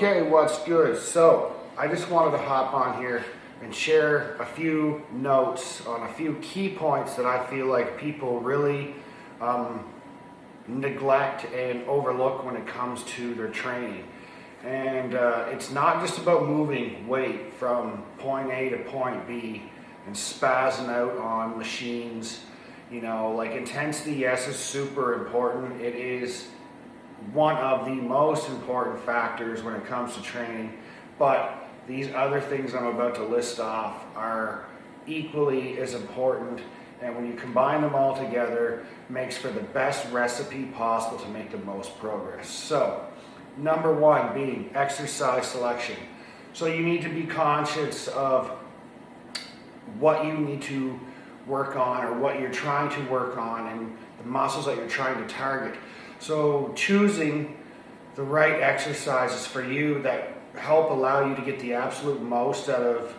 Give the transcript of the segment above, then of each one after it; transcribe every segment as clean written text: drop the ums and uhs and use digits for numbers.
Okay, what's good? So I just wanted to hop on here and share a few notes on a few key points that I feel like people really neglect and overlook when it comes to their training. And it's not just about moving weight from point A to point B and spazzing out on machines. You know, like intensity, yes, is super important. It is one of the most important factors when it comes to training, but these other things I'm about to list off are equally as important, and when you combine them all together, makes for the best recipe possible to make the most progress. So, number one being exercise selection. So you need to be conscious of what you need to work on or what you're trying to work on and the muscles that you're trying to target. So choosing the right exercises for you that help allow you to get the absolute most out of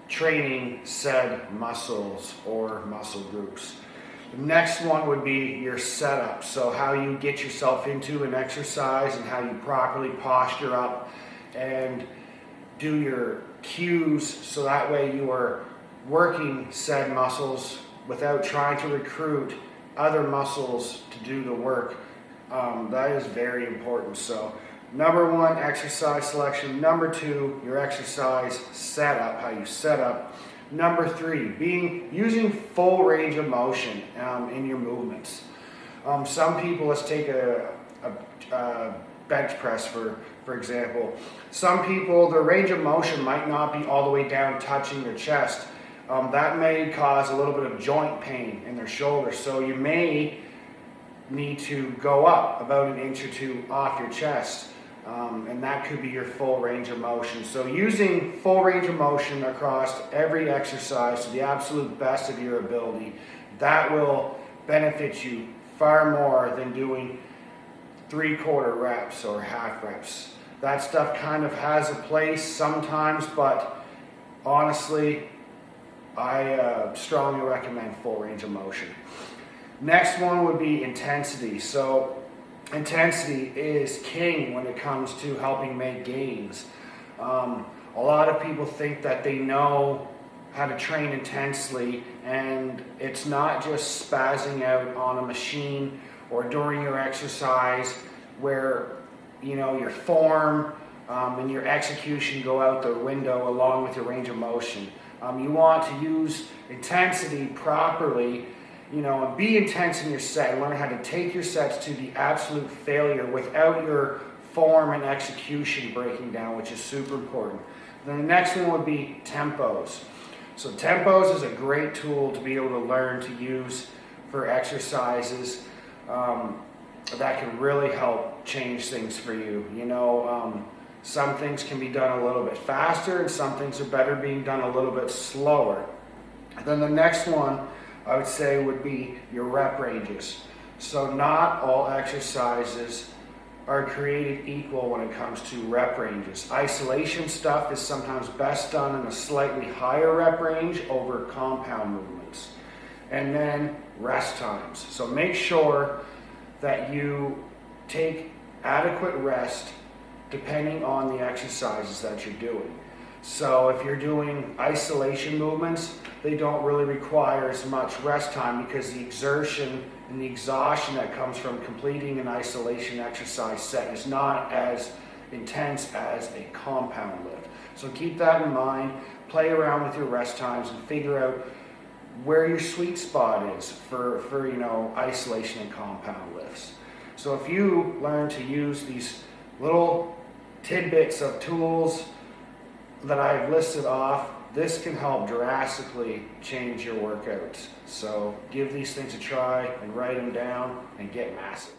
training said muscles or muscle groups. The next one would be your setup. So how you get yourself into an exercise and how you properly posture up and do your cues so that way you are working said muscles without trying to recruit other muscles to do the work. That is very important. So number one, exercise selection. Number two, your exercise setup, how you set up. Number three, using full range of motion in your movements. Some people, let's take a bench press for example. Some people, their range of motion might not be all the way down touching their chest. That may cause a little bit of joint pain in their shoulders. So you may need to go up about an inch or two off your chest, and that could be your full range of motion. So using full range of motion across every exercise to the absolute best of your ability, that will benefit you far more than doing 3/4 reps or half reps. That stuff kind of has a place sometimes, but honestly, I strongly recommend full range of motion. Next one would be intensity. So intensity is king when it comes to helping make gains. A lot of people think that they know how to train intensely, and it's not just spazzing out on a machine or during your exercise where your form and your execution go out the window along with your range of motion. You want to use intensity properly, and be intense in your set. Learn how to take your sets to the absolute failure without your form and execution breaking down, which is super important. Then the next one would be tempos. So tempos is a great tool to be able to learn to use for exercises that can really help change things for you. Some things can be done a little bit faster and some things are better being done a little bit slower. Then the next one I would say would be your rep ranges. So not all exercises are created equal when it comes to rep ranges. Isolation stuff is sometimes best done in a slightly higher rep range over compound movements. And then rest times. So make sure that you take adequate rest depending on the exercises that you're doing. So if you're doing isolation movements, they don't really require as much rest time because the exertion and the exhaustion that comes from completing an isolation exercise set is not as intense as a compound lift. So keep that in mind, play around with your rest times and figure out where your sweet spot is for isolation and compound lifts. So if you learn to use these little tidbits of tools that I've listed off, this can help drastically change your workouts. So give these things a try and write them down and get massive.